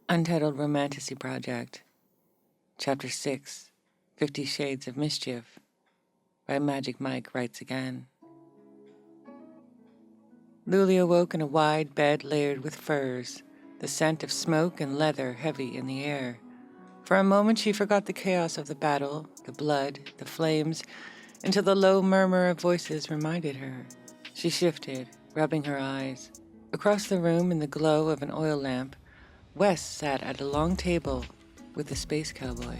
Untitled Romantasy Project, Chapter 6, 50 Shades of Mischief, by Magic Mike writes again. Lulia woke in a wide bed layered with furs, the scent of smoke and leather heavy in the air. For a moment she forgot the chaos of the battle, the blood, the flames, until the low murmur of voices reminded her. She shifted, rubbing her eyes. Across the room in the glow of an oil lamp, Wes sat at a long table with the Space Cowboy.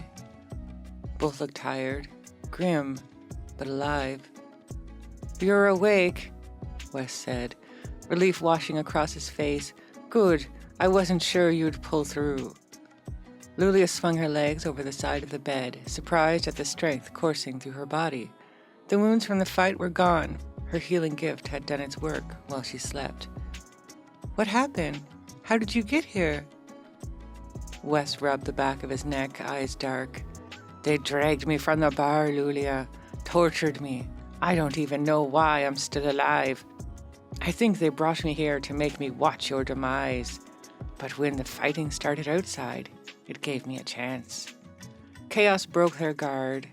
Both looked tired, grim, but alive. "You're awake," Wes said, relief washing across his face. "Good, I wasn't sure you'd pull through." Lulia swung her legs over the side of the bed, surprised at the strength coursing through her body. The wounds from the fight were gone. Her healing gift had done its work while she slept. "What happened? How did you get here?" Wes rubbed the back of his neck, eyes dark. "They dragged me from the bar, Lulia. Tortured me. I don't even know why I'm still alive. I think they brought me here to make me watch your demise. But when the fighting started outside, it gave me a chance. Chaos broke their guard.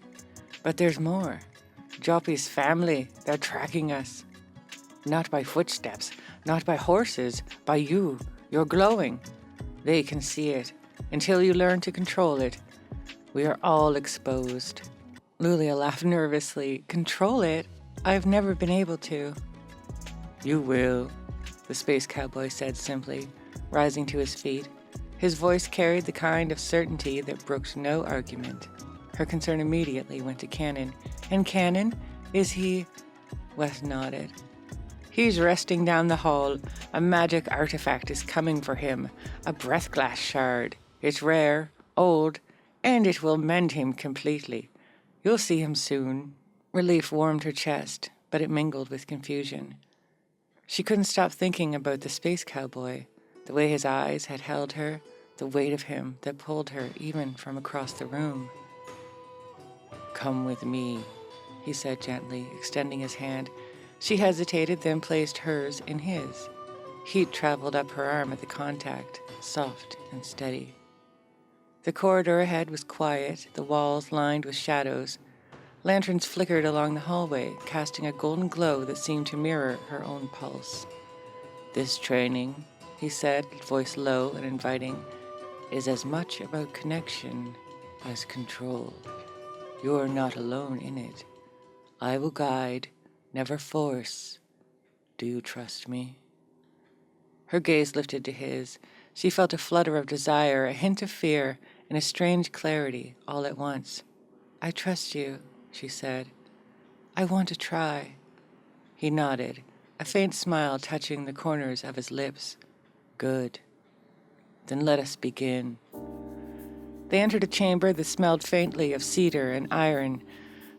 But there's more. Joppy's family, they're tracking us. Not by footsteps, not by horses, by you. You're glowing. They can see it. Until you learn to control it, we are all exposed." Lulia laughed nervously. "Control it? I've never been able to." "You will," the Space Cowboy said simply, rising to his feet. His voice carried the kind of certainty that brooked no argument. Her concern immediately went to Cannon. "And Cannon? Is he—" Wes nodded. "He's resting down the hall. A magic artifact is coming for him, a breath glass shard. It's rare, old, and it will mend him completely. You'll see him soon." Relief warmed her chest, but it mingled with confusion. She couldn't stop thinking about the Space Cowboy, the way his eyes had held her, the weight of him that pulled her even from across the room. "Come with me," he said gently, extending his hand. She hesitated, then placed hers in his. Heat traveled up her arm at the contact, soft and steady. The corridor ahead was quiet, the walls lined with shadows. Lanterns flickered along the hallway, casting a golden glow that seemed to mirror her own pulse. "This training," he said, voice low and inviting, "is as much about connection as control. You're not alone in it. I will guide, never force. Do you trust me?" Her gaze lifted to his. She felt a flutter of desire, a hint of fear, and a strange clarity all at once. "I trust you," she said. "I want to try." He nodded, a faint smile touching the corners of his lips. "Good. Then let us begin." They entered a chamber that smelled faintly of cedar and iron,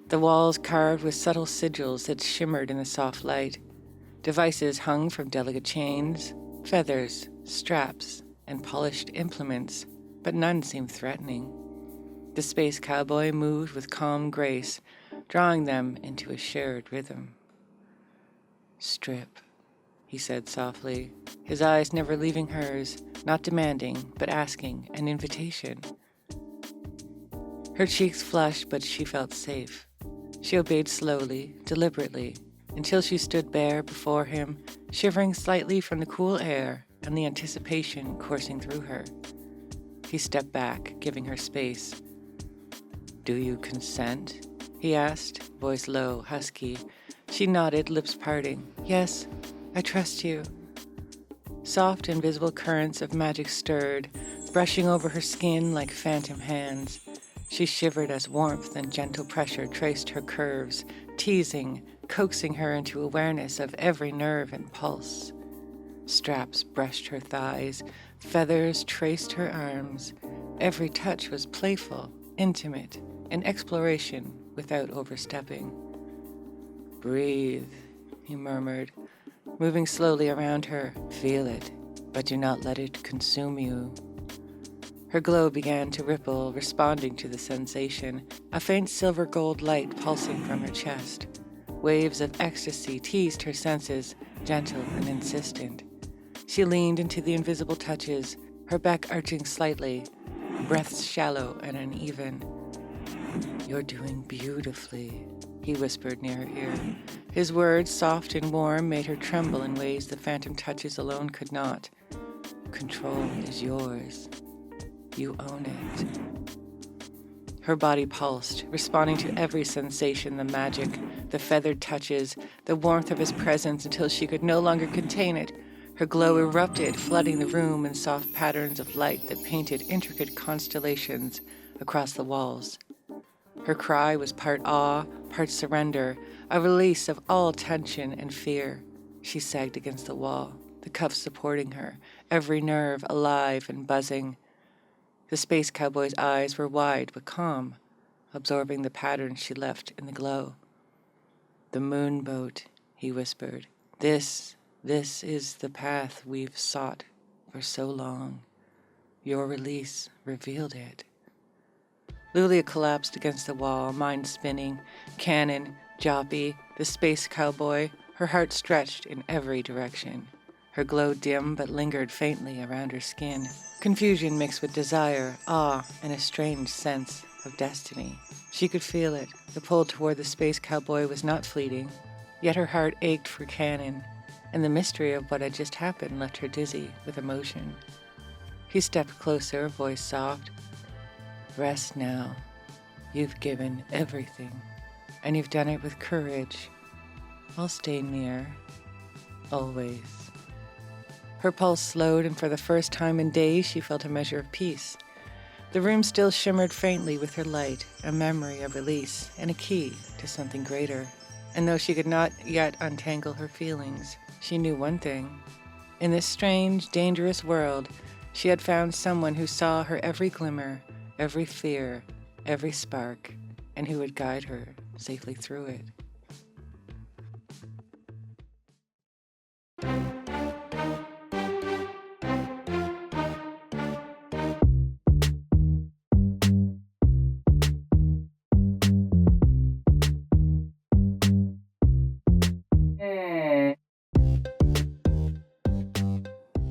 the walls carved with subtle sigils that shimmered in the soft light. Devices hung from delicate chains, feathers, straps, and polished implements, but none seemed threatening. The Space Cowboy moved with calm grace, drawing them into a shared rhythm. "Strip," he said softly, his eyes never leaving hers, not demanding, but asking, an invitation. Her cheeks flushed, but she felt safe. She obeyed slowly, deliberately, until she stood bare before him, shivering slightly from the cool air and the anticipation coursing through her. He stepped back, giving her space. "Do you consent?" he asked, voice low, husky. She nodded, lips parting. "Yes, I trust you." Soft, invisible currents of magic stirred, brushing over her skin like phantom hands. She shivered as warmth and gentle pressure traced her curves, teasing, coaxing her into awareness of every nerve and pulse. Straps brushed her thighs, feathers traced her arms. Every touch was playful, intimate, an exploration without overstepping. "Breathe," he murmured, moving slowly around her. "Feel it, but do not let it consume you." Her glow began to ripple, responding to the sensation, a faint silver gold light pulsing from her chest. Waves of ecstasy teased her senses, gentle and insistent. She leaned into the invisible touches, her back arching slightly, breaths shallow and uneven. "You're doing beautifully," he whispered near her ear. His words, soft and warm, made her tremble in ways the phantom touches alone could not. "Control is yours. You own it." Her body pulsed, responding to every sensation, the magic, the feathered touches, the warmth of his presence until she could no longer contain it. Her glow erupted, flooding the room in soft patterns of light that painted intricate constellations across the walls. Her cry was part awe, part surrender, a release of all tension and fear. She sagged against the wall, the cuffs supporting her, every nerve alive and buzzing. The Space Cowboy's eyes were wide but calm, absorbing the patterns she left in the glow. "The moon boat," he whispered. This is the path we've sought for so long. Your release revealed it." Lulia collapsed against the wall, mind spinning. Cannon, Joppy, the Space Cowboy, her heart stretched in every direction. Her glow dim but lingered faintly around her skin. Confusion mixed with desire, awe, and a strange sense of destiny. She could feel it. The pull toward the Space Cowboy was not fleeting, yet her heart ached for Cannon, and the mystery of what had just happened left her dizzy with emotion. He stepped closer, voice soft. "Rest now. You've given everything, and you've done it with courage. I'll stay near, always." Her pulse slowed, and for the first time in days she felt a measure of peace. The room still shimmered faintly with her light, a memory of release and a key to something greater. And though she could not yet untangle her feelings, she knew one thing. In this strange, dangerous world, she had found someone who saw her every glimmer, every fear, every spark, and who would guide her safely through it.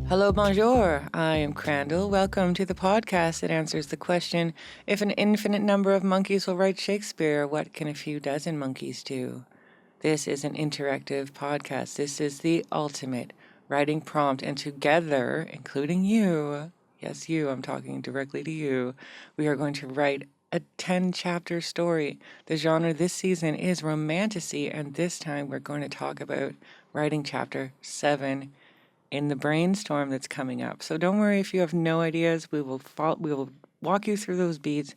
Hello, bonjour. I am Crandall. Welcome to the podcast that answers the question, if an infinite number of monkeys will write Shakespeare, what can a few dozen monkeys do? This is an interactive podcast. This is the ultimate writing prompt, and together, including you, yes, you, I'm talking directly to you, we are going to write a 10-chapter story. The genre this season is romantasy, and this time we're going to talk about writing chapter 7 in the brainstorm that's coming up. So don't worry if you have no ideas. We will walk you through those beats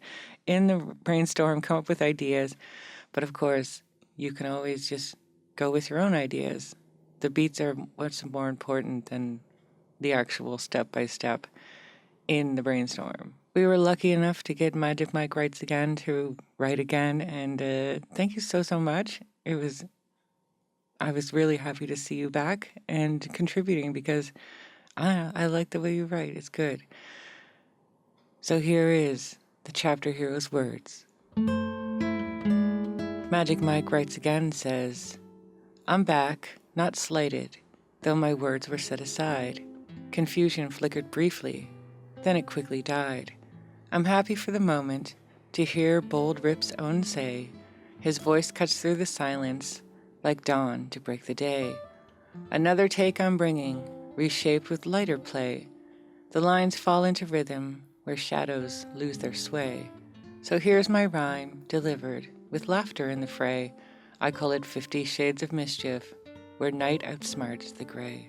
in the brainstorm, come up with ideas. But of course, you can always just go with your own ideas. The beats are what's more important than the actual step-by-step in the brainstorm. We were lucky enough to get Magic Mike Writes Again to write again, and thank you so much. I was really happy to see you back and contributing because I like the way you write. It's good. So here is the chapter hero's words. Magic Mike Writes Again says, "I'm back, not slighted, though my words were set aside. Confusion flickered briefly, then it quickly died. I'm happy for the moment to hear bold Rip's own say. His voice cuts through the silence, like dawn to break the day. Another take I'm bringing, reshaped with lighter play. The lines fall into rhythm where shadows lose their sway. So here's my rhyme, delivered with laughter in the fray. I call it 50 Shades of Mischief, where night outsmarts the gray."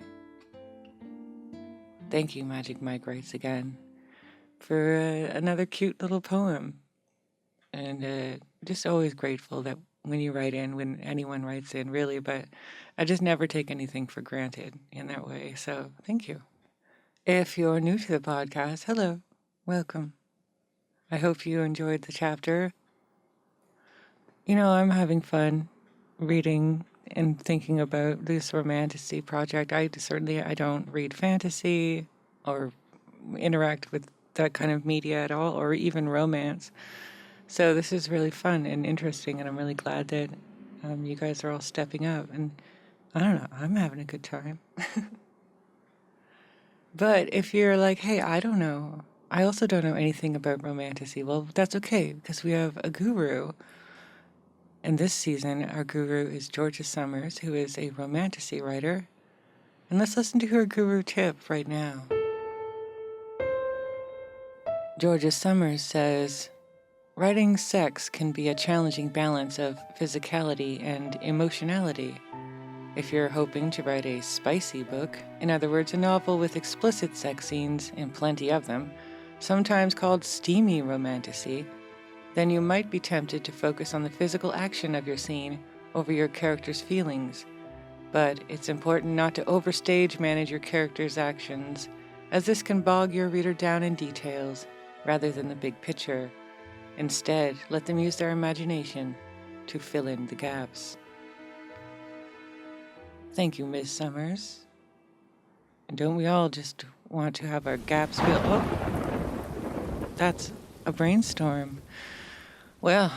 Thank you, Magic Mike Writes Again, for another cute little poem. And just always grateful that when you write in, when anyone writes in, really, but I just never take anything for granted in that way. So thank you. If you're new to the podcast, hello, welcome. I hope you enjoyed the chapter. I'm having fun reading and thinking about this romantasy project. I don't read fantasy or interact with that kind of media at all, or even romance. So this is really fun and interesting, and I'm really glad that you guys are all stepping up. And I don't know, I'm having a good time. But if you're like, hey, I don't know, I also don't know anything about romantasy, well, that's okay, because we have a guru. And this season, our guru is Georgia Summers, who is a romantasy writer. And let's listen to her guru tip right now. Georgia Summers says, writing sex can be a challenging balance of physicality and emotionality. If you're hoping to write a spicy book, in other words, a novel with explicit sex scenes, and plenty of them, sometimes called steamy romantasy, then you might be tempted to focus on the physical action of your scene over your character's feelings. But it's important not to overstage manage your character's actions, as this can bog your reader down in details rather than the big picture. Instead, let them use their imagination to fill in the gaps. Thank you, Ms. Summers. And don't we all just want to have our gaps filled? Oh, that's a brainstorm. Well,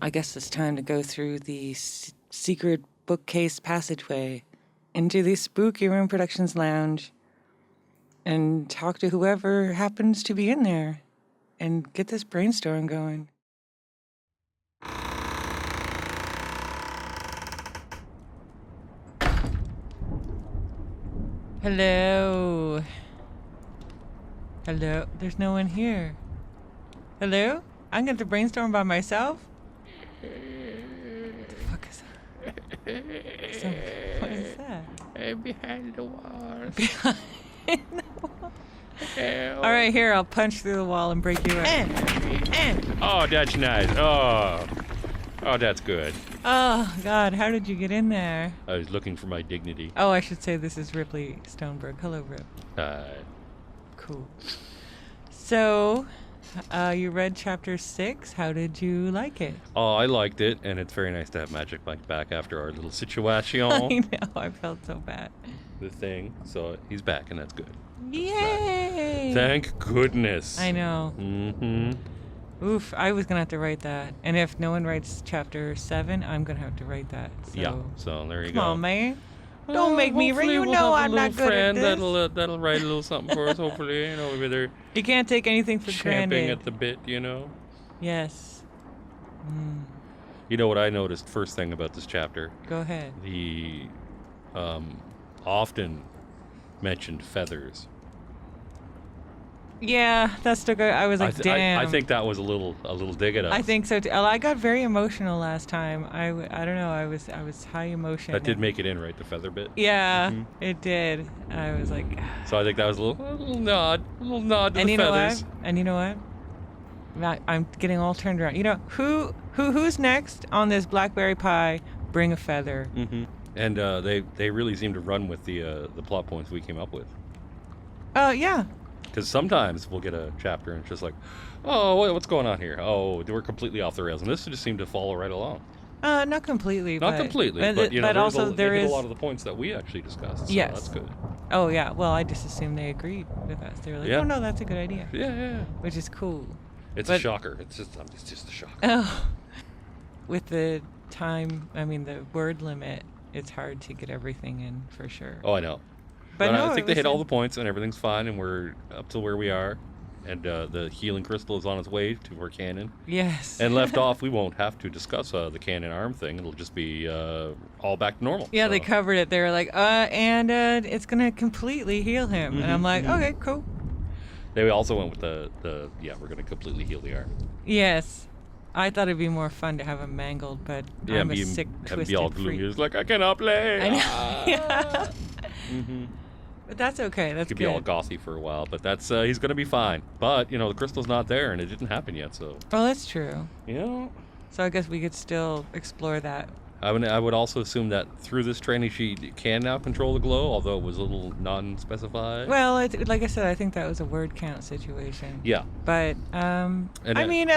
I guess it's time to go through the secret bookcase passageway into the Spooky Room Productions Lounge and talk to whoever happens to be in there and get this brainstorm going. Hello. Hello. There's no one here. Hello? I'm going to brainstorm by myself? What the fuck is that? What is that? Behind the walls. Behind the wall. All right, here, I'll punch through the wall and break you out. Oh, that's nice. Oh, that's good. Oh, God, how did you get in there? I was looking for my dignity. Oh, I should say this is Ripley Stoneberg. Hello, Rip. Cool. So, you read chapter 6. How did you like it? Oh, I liked it, and it's very nice to have Magic Mike back after our little situation. I know, I felt so bad. The thing. So he's back, and that's good. Yay! Thank goodness. I know. Mm-hmm. Oof, I was going to have to write that. And if no one writes chapter 7, I'm going to have to write that. So. Yeah, so there you Come go. on, man. Don't make me read. You know I'm not good at this. That'll write a little something for us, hopefully. You know, whether you can't take anything for champing granted. at the bit, you know? Yes. Mm. You know what I noticed first thing about this chapter? Go ahead. The often mentioned feathers. Yeah, that's the good. I was like, damn. I think that was a little dig at us. I think so too. I got very emotional last time. I don't know. I was high emotion. That did make it in, right? The feather bit. Yeah, it did. I was like. So I think that was a little nod to the feathers. And you know what? I'm getting all turned around. You know who's next on this blackberry pie? Bring a feather. Mm-hmm. And they really seem to run with the plot points we came up with. Yeah. Because sometimes we'll get a chapter and it's just like, oh, what's going on here? Oh, we're completely off the rails. And this just seemed to follow right along. Not completely. Not completely, but you know, but also there is a lot of the points that we actually discussed. So yes. That's good. Oh, yeah. Well, I just assumed they agreed with us. They were like, oh, no, that's a good idea. Yeah. Which is cool. It's a shocker. It's just a shocker. Oh. With the the word limit, it's hard to get everything in for sure. Oh, I know. But no, I think they hit all the points and everything's fine and we're up to where we are. And the healing crystal is on its way to our cannon. Yes. And left off, we won't have to discuss the cannon arm thing. It'll just be all back to normal. Yeah, so. They covered it. They were like, and it's going to completely heal him. Mm-hmm, and I'm like, okay, cool. They also went with the we're going to completely heal the arm. Yes. I thought it'd be more fun to have him mangled, but I'm a sick, twisted be all gloomy. It's like, I cannot play. I know. Yeah. Mm-hmm. But that's okay. That's good. He could be all gothy for a while, but that's he's going to be fine. But, you know, the crystal's not there, and it didn't happen yet, so... Oh, that's true. You know? So I guess we could still explore that. I would also assume that through this training, she can now control the glow, although it was a little non-specified. Well, like I said, I think that was a word count situation. Yeah. But, at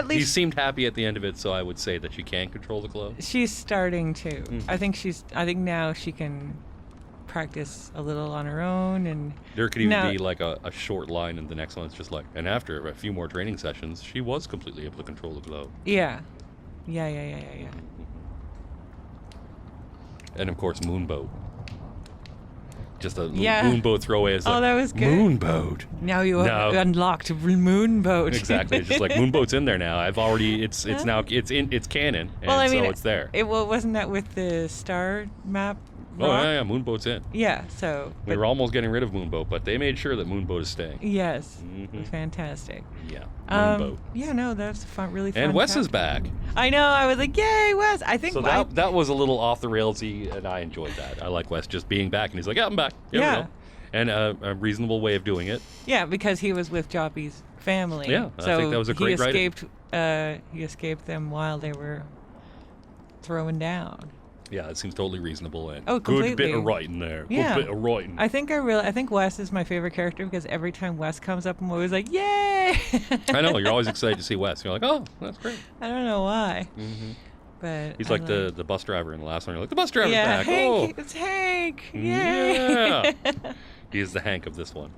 least... He seemed happy at the end of it, so I would say that she can control the glow. She's starting to. Mm-hmm. I think now she can... practice a little on her own, and there could even be like a short line in the next one. It's just like, and after a few more training sessions, she was completely able to control the glow. Yeah. And of course, Moonboat. just a moonboat throwaway. It's that was good. Moonboat. Now you have unlocked moonboat. Exactly. It's just like moonboat's in there now. It's now it's canon. And well, I mean, so it's there. Wasn't that with the star map? Oh yeah, moonboat's in. Yeah, so we were almost getting rid of moonboat, but they made sure that moonboat is staying. Yes, fantastic. Yeah, moonboat. That's really fun. And Wes is back. I know. I was like, yay, Wes! I think so. That was a little off the railsy, and I enjoyed that. I like Wes just being back, and he's like, yeah, I'm back. Yeah. And a reasonable way of doing it. Yeah, because he was with Joppy's family. Yeah, so I think that was a great writing. He escaped them while they were throwing down. Yeah, it seems totally reasonable and completely. Good bit of writing there. Yeah. Good bit of writing. I think Wes is my favorite character because every time Wes comes up, I'm always like, yay! I know, you're always excited to see Wes. You're like, oh, that's great. I don't know why. But he's like the bus driver in the last one. You're like, the bus driver's back. Hank, it's Hank. Yay! Yeah. He is the Hank of this one.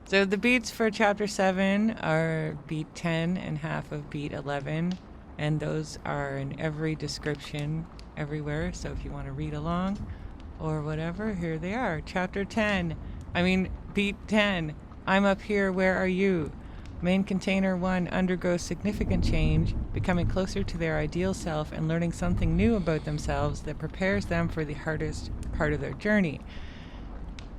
So the beats for Chapter 7 are beat 10 and half of beat 11. And those are in every description everywhere, so if you want to read along or whatever, here they are. Chapter 10, beat 10. I'm up here, where are you? Main container 1 undergoes significant change, becoming closer to their ideal self and learning something new about themselves that prepares them for the hardest part of their journey.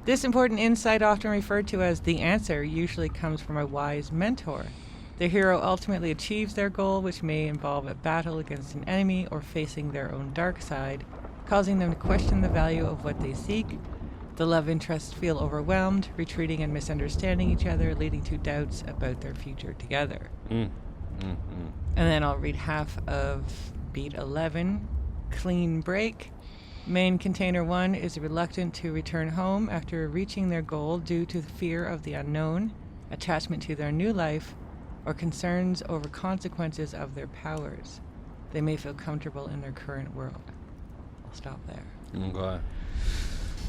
This important insight, often referred to as the answer, usually comes from a wise mentor. The hero ultimately achieves their goal, which may involve a battle against an enemy or facing their own dark side, causing them to question the value of what they seek. The love interests feel overwhelmed, retreating and misunderstanding each other, leading to doubts about their future together. And then I'll read half of beat 11, Clean Break. Main container 1 is reluctant to return home after reaching their goal due to the fear of the unknown, attachment to their new life, or concerns over consequences of their powers. They may feel comfortable in their current world. I'll stop there. Okay.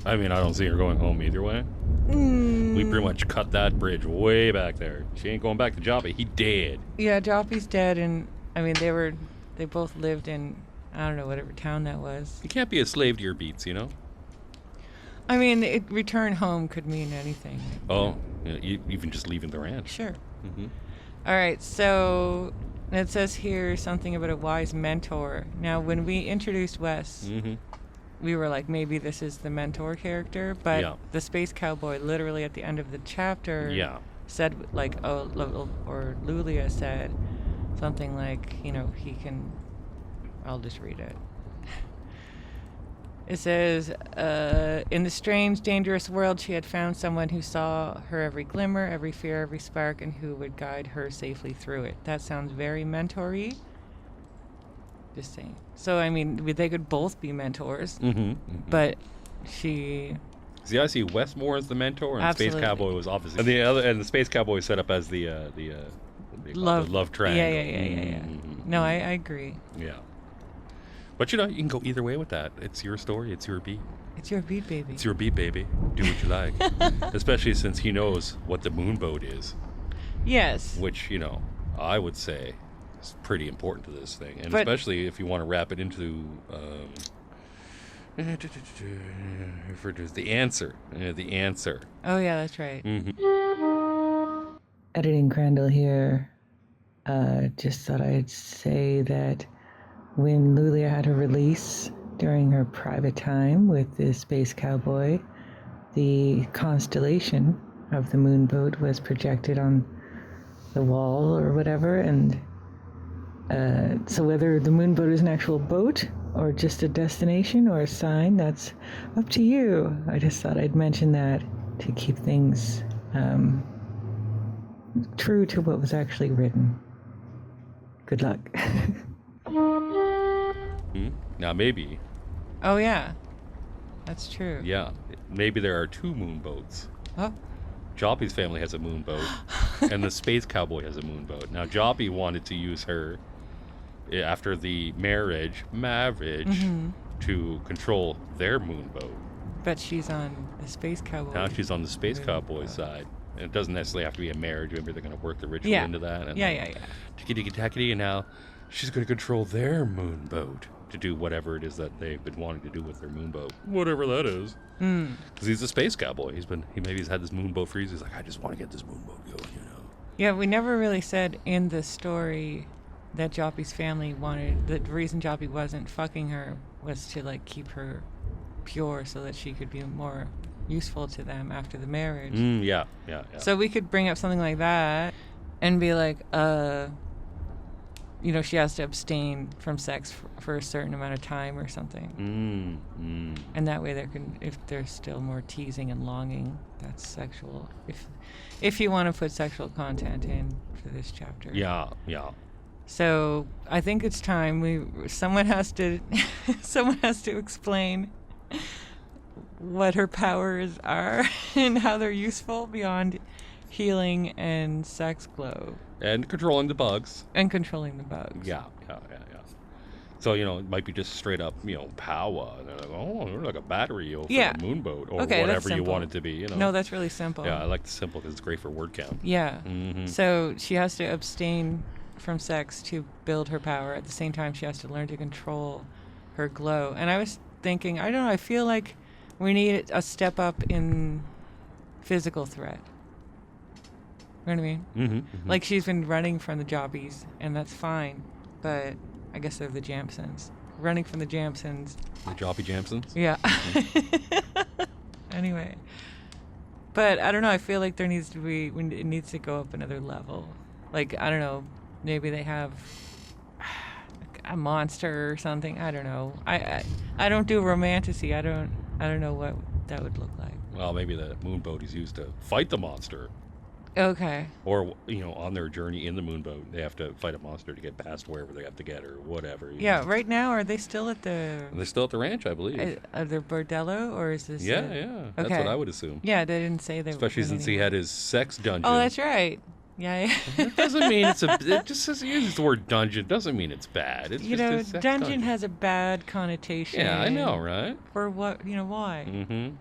I don't see her going home either way. We pretty much cut that bridge way back there. She ain't going back to Joppy. He dead. Yeah, Joppy's dead, and they both lived in, I don't know, whatever town that was. You can't be a slave to your beats, you know? Return home could mean anything. Oh, even just leaving the ranch. Sure. All right, so it says here something about a wise mentor. Now, when we introduced Wes, we were like, maybe this is the mentor character, but the Space Cowboy literally at the end of the chapter said, like, or Lulia said something like, he can, I'll just read it. It says, in the strange, dangerous world, she had found someone who saw her every glimmer, every fear, every spark, and who would guide her safely through it. That sounds very mentor-y. Just saying. So, they could both be mentors, but she... See, I see Wes Moore as the mentor, and Absolutely. Space Cowboy was obviously... And the Space Cowboy is set up as the love triangle. Yeah. No, I agree. Yeah. But you can go either way with that. It's your story. It's your beat. It's your beat, baby. It's your beat, baby. Do what you like. Especially since he knows what the moonboat is. Yes. Which, I would say is pretty important to this thing. And especially if you want to wrap it into the answer. The answer. Oh, yeah, that's right. Editing Crandall here. Just thought I'd say that when Lulia had her release during her private time with the Space Cowboy, the constellation of the moonboat was projected on the wall or whatever, and so whether the moonboat is an actual boat or just a destination or a sign, that's up to you. I just thought I'd mention that to keep things true to what was actually written. Good luck. Now, maybe. Oh, yeah. That's true. Yeah. Maybe there are two moonboats. Oh. Joppy's family has a moonboat, and the Space Cowboy has a moonboat. Now, Joppy wanted to use her after the marriage, to control their moonboat. But she's on the Space Cowboy. Now she's on the Space Cowboy side. And it doesn't necessarily have to be a marriage. Maybe they're going to work the ritual into that. And yeah. Tickety-tackety, and now she's going to control their moonboat. to do whatever it is that they've been wanting to do with their moonboat, whatever that is. Mm. Because he's a space cowboy. He's had this moonboat for years. He's like, I just want to get this moonboat going, Yeah, we never really said in the story that Joppy's family wanted, the reason Joppy wasn't fucking her was to like keep her pure so that she could be more useful to them after the marriage. Yeah. So we could bring up something like that and be like, she has to abstain from sex for a certain amount of time or something. And that way if there's still more teasing and longing, that's sexual. If you want to put sexual content in for this chapter. Yeah. So I think it's time someone has to explain what her powers are and how they're useful beyond healing and sex glow. And controlling the bugs. Yeah. So, it might be just straight up, power. They're like, they're like a battery for Yeah. a moonboat or Okay, that's whatever you simple. want it to be, No, that's really simple. Yeah, I like the simple because it's great for word count. Yeah. Mm-hmm. So she has to abstain from sex to build her power. At the same time, she has to learn to control her glow. And I was thinking, I don't know, I feel like we need a step up in physical threat. You know what I mean? Mm-hmm. Like, she's been running from the Jobbies, and that's fine. But I guess they're the Jamsons. Running from the Jamsons. The Joppy Jamsons? Yeah. Anyway. But I don't know, I feel like it needs to go up another level. Like, I don't know, maybe they have a monster or something. I don't know. I don't do romantasy. I don't know what that would look like. Well, maybe the moonboat is used to fight the monster. Okay. Or, on their journey in the moonboat, they have to fight a monster to get past wherever they have to get or whatever. Yeah, right now, are they still at the... They're still at the ranch, I believe. Are they bordello, or is this... Yeah. That's Okay. what I would assume. Yeah, they didn't say they Especially since he had his sex dungeon. Oh, that's right. Yeah. It doesn't mean it just says he uses the word dungeon. Doesn't mean it's bad. It's just his sex dungeon has a bad connotation. Yeah, I know, right? For what, why? Mm-hmm.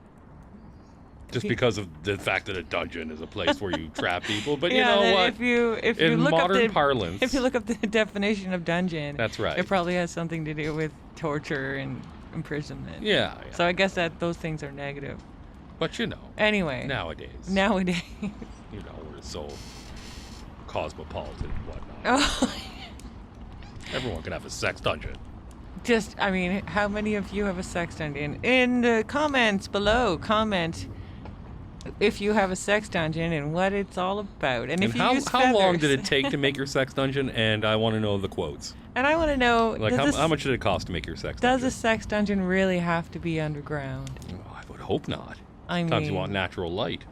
Just because of the fact that a dungeon is a place where you trap people, but Yeah, you know what? If you In look modern up the parlance, if you look up the definition of dungeon, that's right. It probably has something to do with torture and imprisonment. Yeah. So I guess that those things are negative. But Anyway. nowadays, we're so cosmopolitan and whatnot. Oh. Everyone can have a sex dungeon. How many of you have a sex dungeon? In the comments below, comment if you have a sex dungeon and what it's all about. And if you use how long feathers. did it take to make your sex dungeon? And I want to know the quotes. And I want to know, Like, how much did it cost to make your sex does dungeon? a sex dungeon really have to be underground? Oh, I would hope not. Sometimes you want natural light.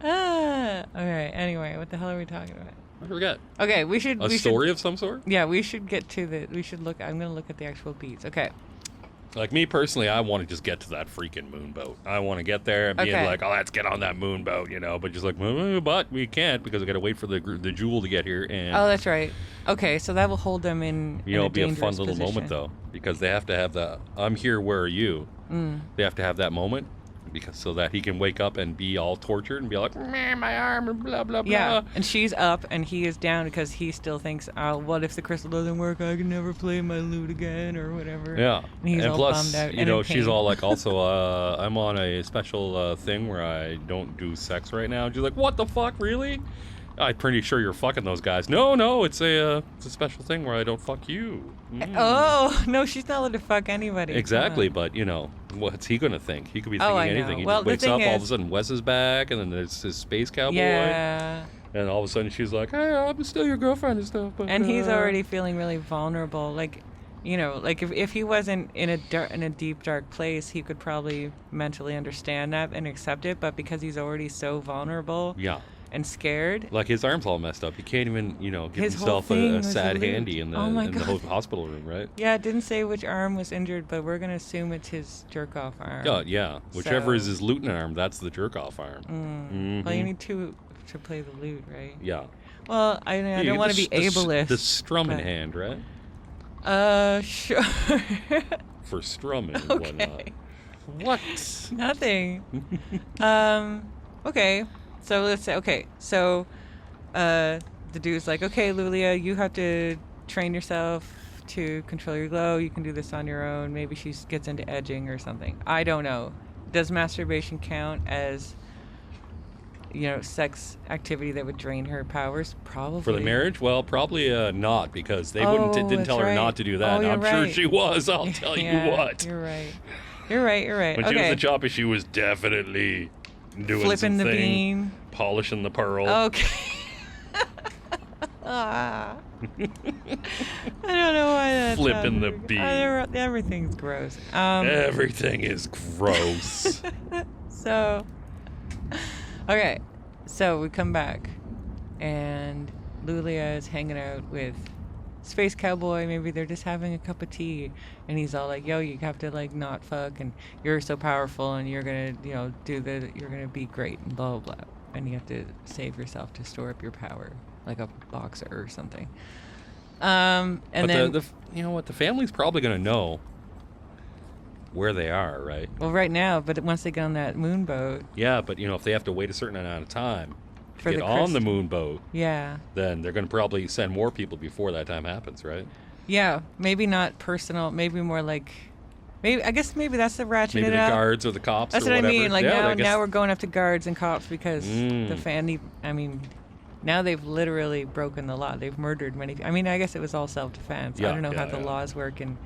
Okay, anyway, what the hell are we talking about? I forget. Okay, we should... story of some sort? Yeah, we should get to I'm going to look at the actual beats. Okay. Like me personally, I want to just get to that freaking moonboat. I want to get there and be like, oh, let's get on that moonboat, but just like, but we can't because we got to wait for the jewel to get here. And oh, that's right. Okay, so that will hold them in it'll be a fun dangerous little position. moment though, because they have to have the I'm here, where are you? They have to have that moment so that he can wake up and be all tortured and be like, my arm and blah blah blah. Yeah, and she's up and he is down because he still thinks, oh, what if the crystal doesn't work? I can never play my lute again or whatever. Yeah, and he's all plus, bummed out. And in she's pain. all like, also, I'm on a special thing where I don't do sex right now. And she's like, what the fuck, really? I'm pretty sure you're fucking those guys. No, it's a special thing where I don't fuck you. Oh, no, she's not allowed to fuck anybody. Exactly, but, what's he going to think? He could be thinking I know. anything. He Well, just wakes the up, thing all of a is- sudden Wes is back, and then there's his Space Cowboy. Yeah. And all of a sudden she's like, hey, I'm still your girlfriend and stuff. But, And he's already feeling really vulnerable. Like, if he wasn't in a deep, dark place, he could probably mentally understand that and accept it. But because he's already so vulnerable Yeah. and scared, Like his arm's all messed up. He can't even, give His whole himself thing a was sad a lute. handy in the Oh my in the God. whole hospital room, right? yeah, it didn't say which arm was injured, but we're gonna assume it's his jerk off arm. Yeah. Whichever is So- his lutein arm, that's the jerk off arm. Well, you need two to play the lute, right? Yeah. Well, I don't want to be ableist. The strumming but- hand, right? Sure. For strumming and Okay. whatnot. What? Nothing. Okay. So let's say, the dude's like, okay, Lulia, you have to train yourself to control your glow. You can do this on your own. Maybe she gets into edging or something. I don't know. Does masturbation count as, sex activity that would drain her powers? Probably. For the marriage? Well, probably not, because they didn't that's tell her right. not to do that. Oh, you're I'm sure right. she was. I'll tell you what. You're right. You're right. When she was a choppy, she was definitely doing Flipping the something, bean. polishing the pearl. Okay. I don't know why that's Flipping the bean. Everything's gross. Everything is gross. So, okay. So we come back, and Lulia is hanging out with Space Cowboy. Maybe they're just having a cup of tea, and he's all like, "Yo, you have to like not fuck, and you're so powerful, and you're gonna, you're gonna be great, and blah blah blah, and you have to save yourself to store up your power, like a boxer or something." And but then, you know what? The family's probably gonna know where they are, right? well, right now, but once they get on that moonboat, Yeah, but if they have to wait a certain amount of time to For get the on the crystal. moonboat, yeah. then they're gonna probably send more people before that time happens, right? Yeah, maybe not personal. Maybe more like, maybe that's the ratchet Maybe it the up. guards or the cops. That's or what whatever. I mean. Like Yeah, I guess- now we're going up to guards and cops because Mm. the family. I mean, now they've literally broken the law. They've murdered many. I mean, I guess it was all self-defense. I Yeah, don't know how yeah, the yeah. laws work in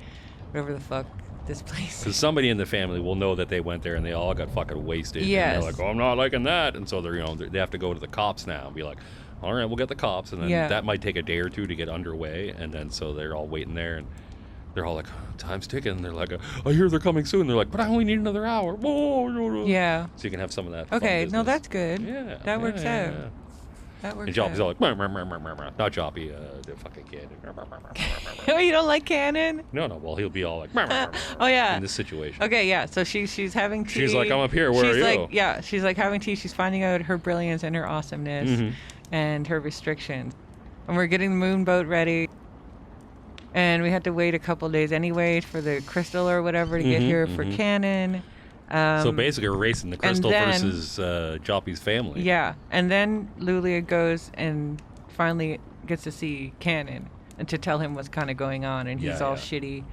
whatever the fuck this place. Because somebody in the family will know that they went there and they all got fucking wasted. Yes. And they're like, "Oh, I'm not liking that," and so they have to go to the cops now and be like, "All right, we'll get the cops," and then Yeah. that might take a day or two to get underway, and then so they're all waiting there and. They're all like, "Time's ticking." And they're like, "I hear they're coming soon." They're like, "But I only need another hour." Whoa. Yeah. So you can have some of that. fun Okay. No, business. that's good. Yeah. That works yeah, out. yeah. That works And Joppy's out. all like, "Meh, meh, meh, meh, meh, meh." Not Joppy, the fucking kid. Oh, you don't like canon? No, well, he'll be all like, "Meh, meh, meh, meh, Oh yeah. in this situation. Okay, yeah. So she's having tea. She's like, "I'm up here, where she's are you?" like, yeah, she's like having tea. She's finding out her brilliance and her awesomeness Mhm. and her restrictions. And we're getting the moonboat ready. And we had to wait a couple days anyway for the crystal or whatever to get Mhm, here for mhm. Cannon. So basically, we're racing the crystal then- versus Joppy's family. Yeah. And then Lulia goes and finally gets to see Cannon and to tell him what's kind of going on. And he's Yeah, all yeah. shitty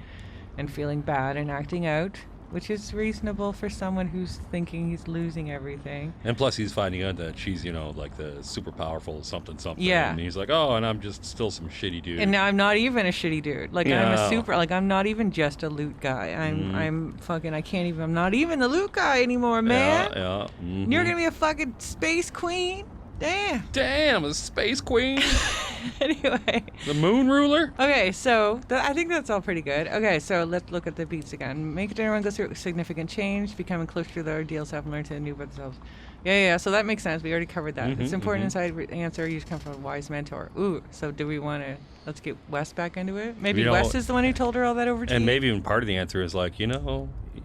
and feeling bad and acting out, which is reasonable for someone who's thinking he's losing everything. And plus, he's finding out that she's, like the super powerful something. Yeah. And he's like, "Oh, and I'm just still some shitty dude." And now I'm not even a shitty dude. Like I'm No. a super. Like I'm not even just a loot guy. I'm fucking. I can't even. I'm not even the loot guy anymore, man. Yeah. Mhm. You're gonna be a fucking space queen. Damn. Damn, a space queen, Anyway. the moon ruler. Okay, so I think that's all pretty good. Okay, so let's look at the beats again. Make it everyone go through significant change, becoming closer to their ideal self, and learn to new about themselves. Yeah. So that makes sense. We already covered that. Mhm, It's important mhm. inside answer. You come from a wise mentor. Ooh. So do we want to? Let's get Wes back into it. Maybe Wes is the one who told her all that over tea. And maybe even part of the answer is like,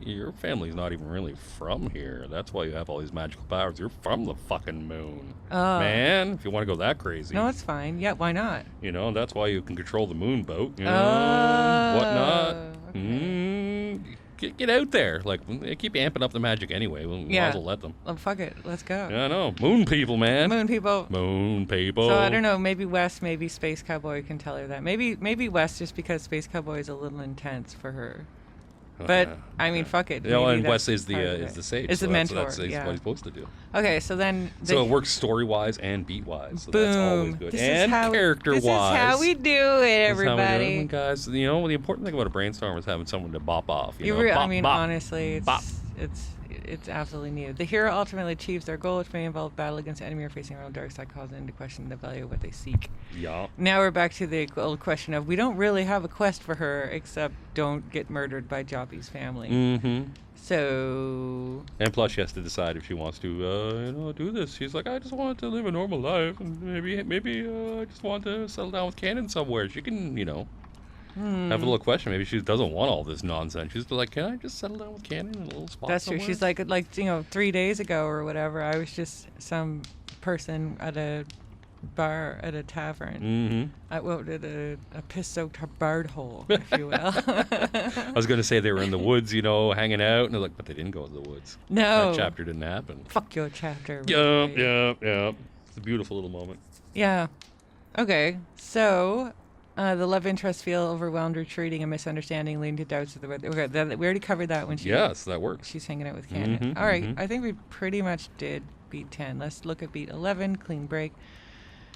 your family's not even really from here. That's why you have all these magical powers. You're from the fucking moon, Oh. man. If you want to go that crazy, No, it's fine. Yeah, why not? and that's why you can control the moon boat. Oh, Whatnot. okay. Get out there. Like, they keep amping up the magic anyway. We might Yeah. as well let them. Oh, fuck it. Let's go. Yeah, I know. Moon people, man. Moon people. Moon people. So I don't know. Maybe Wes, maybe Space Cowboy can tell her that. Maybe Wes, just because Space Cowboy is a little intense for her. Oh, But yeah, I mean, yeah. fuck it. Yeah, Maybe and that's Wes is part of the it. sage. Is so the mentor. That's what Yeah. he's supposed to do. Okay, so then. So it works story wise and beat wise. So Boom. that's always good. This and is how, character wise. This is how we do it, That's how we do it, everybody. guys. The important thing about a brainstorm is having someone to bop off. I Bop, mean, bop, honestly, bop. it's absolutely needed. The hero ultimately achieves their goal, which may involve battle against the enemy or facing their own dark side, causing them to question the value of what they seek. Yeah. Now we're back to the old question of we don't really have a quest for her except don't get murdered by Joppy's family. Mm-hmm. So And plus, she has to decide if she wants to, do this. She's like, I just want to live a normal life, and maybe, I just want to settle down with Cannon somewhere. She can, have a little question. Maybe she doesn't want all this nonsense. She's like, can I just settle down with Cannon in a little spot that's somewhere? true. She's like 3 days ago or whatever. I was just some person at a bar at a tavern. Mm-hmm. I went at a piss-soaked bird hole, if you will. I was going to say they were in the woods, hanging out, and they're like, but they didn't go to the woods. No. That chapter didn't happen. Fuck your chapter. Yup, really. yup. It's a beautiful little moment. Yeah. Okay. So The love interest feel overwhelmed, retreating, and misunderstanding, leading to doubts of the weather. Okay, we already covered that when Yes, that works. she's hanging out with Cannon. All right, I think we pretty much did beat 10. Let's look at beat 11, clean break.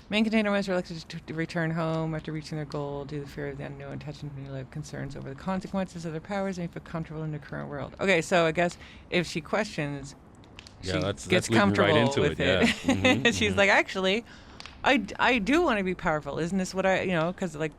Main container was reluctant to return home after reaching their goal due to the fear of the unknown, touching new life concerns over the consequences of their powers and feel comfortable in the current world. Okay, so I guess if she questions, she that's gets leading comfortable right into with it. it. Yeah. She's like, actually, I do want to be powerful. Isn't this what because like,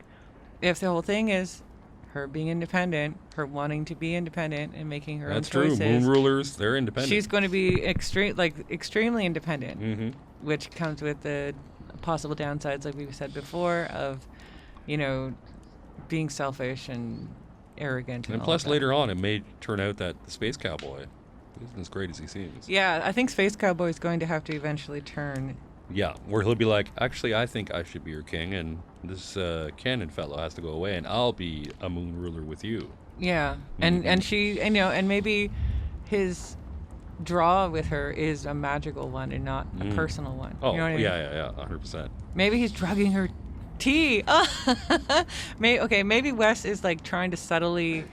if the whole thing is her being independent, her wanting to be independent and making her That's own choices. true. Moon rulers, they're independent. She's going to be extremely independent, which comes with the possible downsides, like we said before, of, being selfish and arrogant. And plus, later on, it may turn out that the Space Cowboy isn't as great as he seems. Yeah, I think Space Cowboy is going to have to eventually turn. Yeah, where he'll be like, actually, I think I should be your king, and this Cannon fellow has to go away, and I'll be a moon ruler with you. Yeah, and she, and maybe his draw with her is a magical one and not a personal one. Oh, you know what I mean? yeah, 100%. Maybe he's drugging her tea. Maybe Wes is like trying to subtly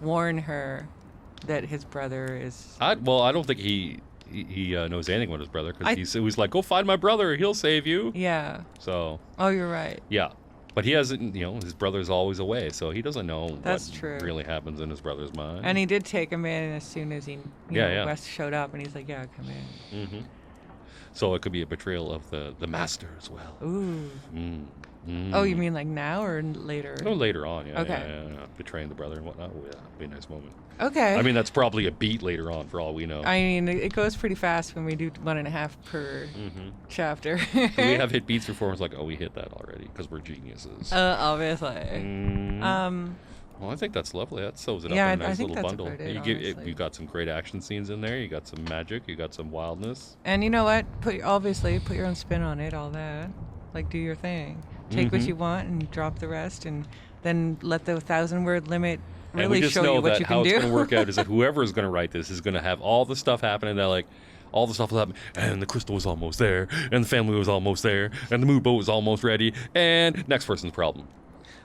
warn her that his brother is. I don't think he knows anything about his brother, because he was like, go find my brother, he'll save you. Yeah. So. Oh, you're right. Yeah. But he hasn't, his brother's always away, so he doesn't know That's what true. really happens in his brother's mind. And he did take him in as soon as he, Wes showed up, and he's like, yeah, come in. Mm-hmm. So it could be a betrayal of the master as well. Ooh. Oh, you mean like now or later? No, later on, yeah. Okay. Yeah. Betraying the brother and whatnot. Oh, yeah, it'd be a nice moment. Okay. I mean, that's probably a beat later on, for all we know. I mean, it goes pretty fast when we do 1.5 per chapter. We have hit beats before, it's like, oh, we hit that already, because we're geniuses. Obviously. Well, I think that's lovely. That sews it Yeah, up in a I nice think little that's bundle. about it, honestly. You got some great action scenes in there. You got some magic. You got some wildness. And you know what? Put your own spin on it, all that. Like, do your thing. Take what you want and drop the rest, and then let the 1,000-word limit really and we just show know you what that you can how do. it's going to work out is that whoever is going to write this is going to have all the stuff happening. They're like, all the stuff will happen, and the crystal was almost there, and the family was almost there, and the moon boat was almost ready, and next person's problem.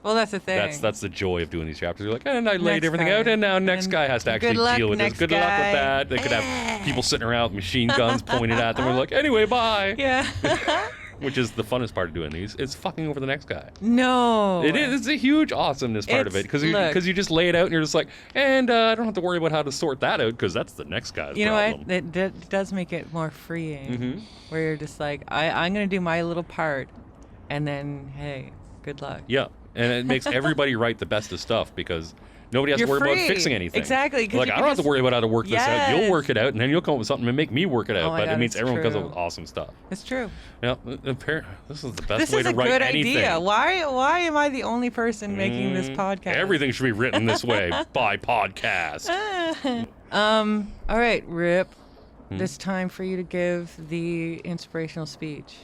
Well, that's the thing. That's the joy of doing these chapters. You're like, and I laid Next everything guy. out, and now next And guy has to actually good luck, deal with this. next Good luck with guy. that. They could have people sitting around with machine guns pointed at them. We're like, anyway, bye. Yeah. Which is the funnest part of doing these. It's fucking over the next guy. No. It is. It's a huge awesomeness part of it, because you just lay it out and you're just like, and I don't have to worry about how to sort that out, because that's the next guy's You know problem. what? It does make it more freeing, where you're just like, I'm going to do my little part, and then, hey, good luck. Yeah, and it makes everybody write the best of stuff, because nobody has to worry about fixing anything. Exactly. Like, I don't have to worry about how to work this out. You'll work it out, and then you'll come up with something and make me work it out. Oh my But God, it means it's everyone comes up true. with awesome stuff. It's true. Yeah, this is the best This way is to a write good anything. idea. Why am I the only person making this podcast? Everything should be written this way by podcast. All right, Rip. It's time for you to give the inspirational speech.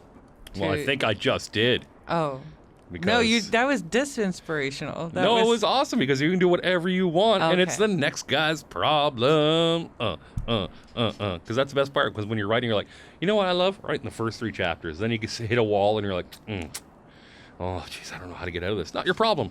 Well, I think I just did. Oh. Because No, that was disinspirational. That it was awesome, because you can do whatever you want, and it's the next guy's problem. Because that's the best part, because when you're writing, you're like, you know what I love? Writing the first 3 chapters. Then you can hit a wall, and you're like, oh, jeez, I don't know how to get out of this. Not your problem.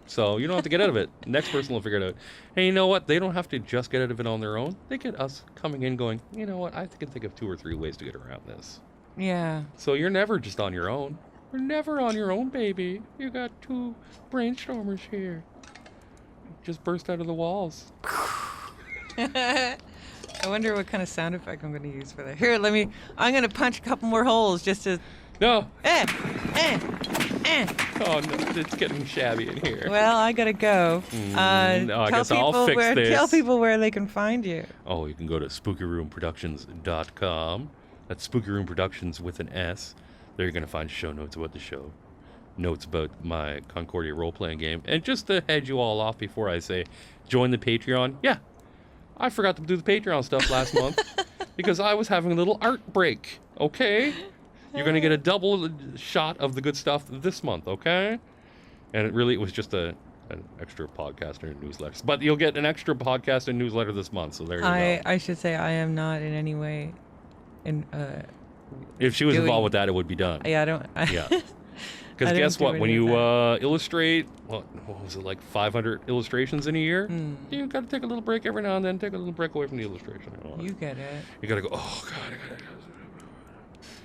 So you don't have to get out of it. Next person will figure it out. And you know what? They don't have to just get out of it on their own. They get us coming in going, you know what? I can think of 2 or 3 ways to get around this. Yeah. So you're never just on your own. You're never on your own, baby. You got 2 brainstormers here. Just burst out of the walls. I wonder what kind of sound effect I'm going to use for that. Here, I'm going to punch a couple more holes just to... No. Eh. Oh, no, it's getting shabby in here. Well, I got to go. No, I guess I'll fix this. Tell people where they can find you. Oh, you can go to spookyroomproductions.com. That's Spooky Room Productions with an S. There you're going to find show notes about the show, notes about my Concordia role-playing game. And just to head you all off before I say, join the Patreon. Yeah, I forgot to do the Patreon stuff last month because I was having a little art break, okay? You're going to get a double shot of the good stuff this month, okay? And it was just an extra podcast and newsletter. But you'll get an extra podcast and newsletter this month, so there you go. I should say I am not in any way... If she was involved with that, it would be done. Yeah, I don't... Yeah. Because didn't guess do what? When any of you that. illustrate, what was it, like 500 illustrations in a year? Hmm. You got to take a little break every now and then. Take a little break away from the illustration. You get it. You got to go, oh, God.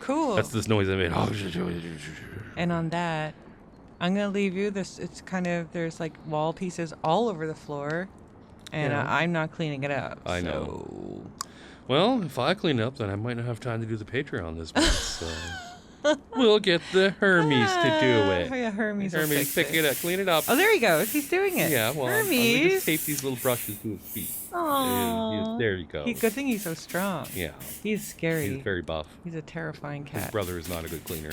Cool. That's this noise I made. And on that, I'm going to leave you this. It's kind of, there's like wall pieces all over the floor. And Yeah. I'm not cleaning it up. I know. So. Well, if I clean up, then I might not have time to do the Patreon this month. So we'll get the Hermes to do it. Yeah, Hermes will Hermes, fix pick it up, clean it up. Oh, there he goes. He's doing it. Yeah, well, I'm Hermes. going to just tape these little brushes to his feet. Aww. There you go. Good thing he's so strong. Yeah. He's scary. He's very buff. He's a terrifying cat. His brother is not a good cleaner.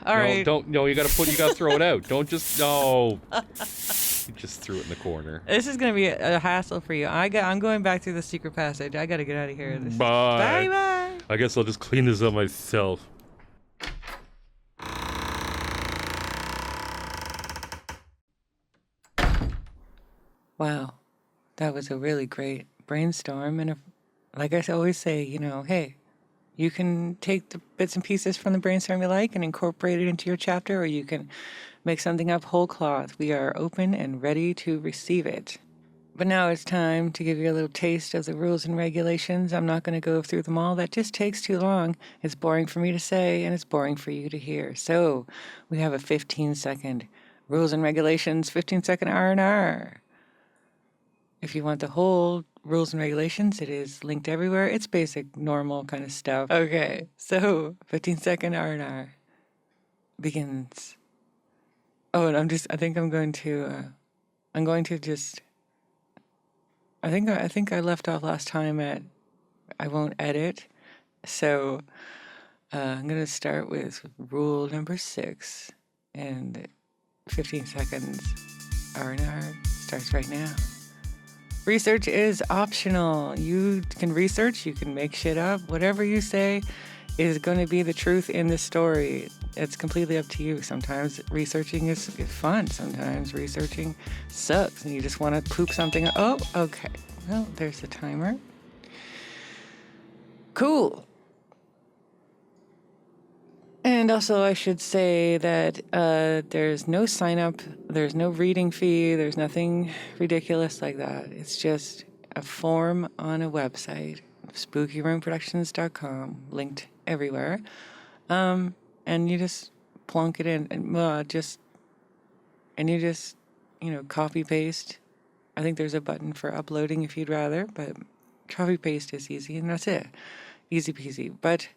All right. No, you got to throw it out. Don't just, no. You just threw it in the corner. This is going to be a hassle for you. I'm going back through the secret passage. I got to get out of here. Bye. Bye. I guess I'll just clean this up myself. Wow. That was a really great brainstorm. And like I always say, hey, you can take the bits and pieces from the brainstorm you like and incorporate it into your chapter, or you can make something up whole cloth. We are open and ready to receive it. But now it's time to give you a little taste of the rules and regulations. I'm not going to go through them all. That just takes too long. It's boring for me to say, and it's boring for you to hear. So we have a 15-second rules and regulations, 15-second R&R. If you want the whole rules and regulations, it is linked everywhere. It's basic, normal kind of stuff. Okay, so 15-second R&R begins. Oh, and I think I left off last time at, I won't edit. So I'm going to start with rule number 6, and 15 seconds R&R starts right now. Research is optional. You can research, you can make shit up. Whatever you say is going to be the truth in the story. It's completely up to you. Sometimes researching is fun. Sometimes researching sucks and you just want to poop something. Oh, okay. Well, there's the timer. Cool. And also, I should say that there's no sign up, there's no reading fee, there's nothing ridiculous like that. It's just a form on a website, spookyroomproductions.com, linked everywhere. And you just plonk it in and you just copy paste. I think there's a button for uploading if you'd rather, but copy paste is easy, and that's it. Easy peasy. But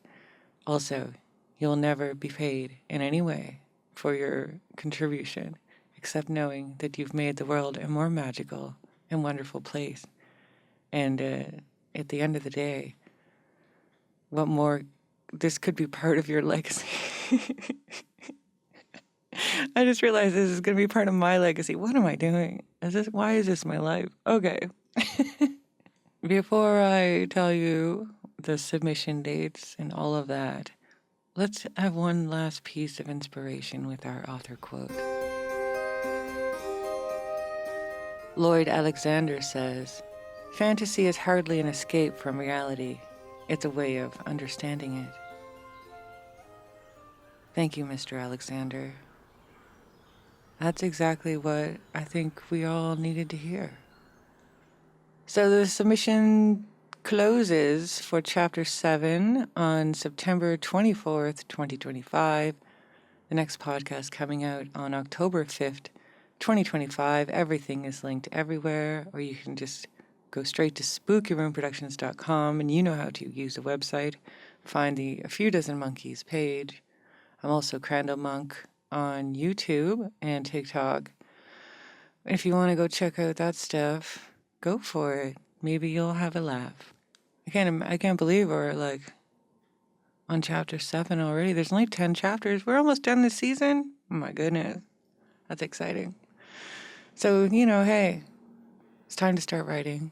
also, you'll never be paid in any way for your contribution, except knowing that you've made the world a more magical and wonderful place. And at the end of the day, what more? This could be part of your legacy. I just realized this is going to be part of my legacy. What am I doing? Why is this my life? Okay. Before I tell you the submission dates and all of that, let's have one last piece of inspiration with our author quote. Lloyd Alexander says, "Fantasy is hardly an escape from reality. It's a way of understanding it." Thank you, Mr. Alexander. That's exactly what I think we all needed to hear. So the submission closes for Chapter 7 on September 24th, 2025. The next podcast coming out on October 5th, 2025. Everything is linked everywhere, or you can just go straight to spookyroomproductions.com, and you know how to use the website. Find the A Few Dozen Monkeys page. I'm also Crandall Monk on YouTube and TikTok. If you want to go check out that stuff, go for it. Maybe you'll have a laugh. I can't believe we're on chapter 7 already. There's only 10 chapters. We're almost done this season. Oh my goodness. That's exciting. So, hey, it's time to start writing.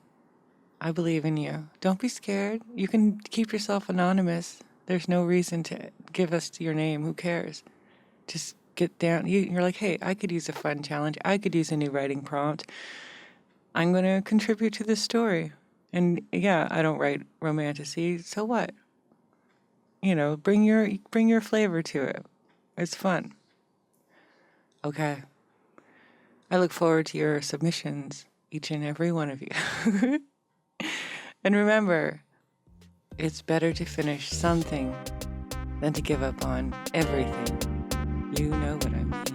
I believe in you. Don't be scared. You can keep yourself anonymous. There's no reason to give us your name. Who cares? Just get down. You're like, hey, I could use a fun challenge. I could use a new writing prompt. I'm going to contribute to this story. And yeah, I don't write romantasy. So what? Bring your flavor to it. It's fun. Okay. I look forward to your submissions, each and every one of you. And remember, it's better to finish something than to give up on everything. You know what I mean.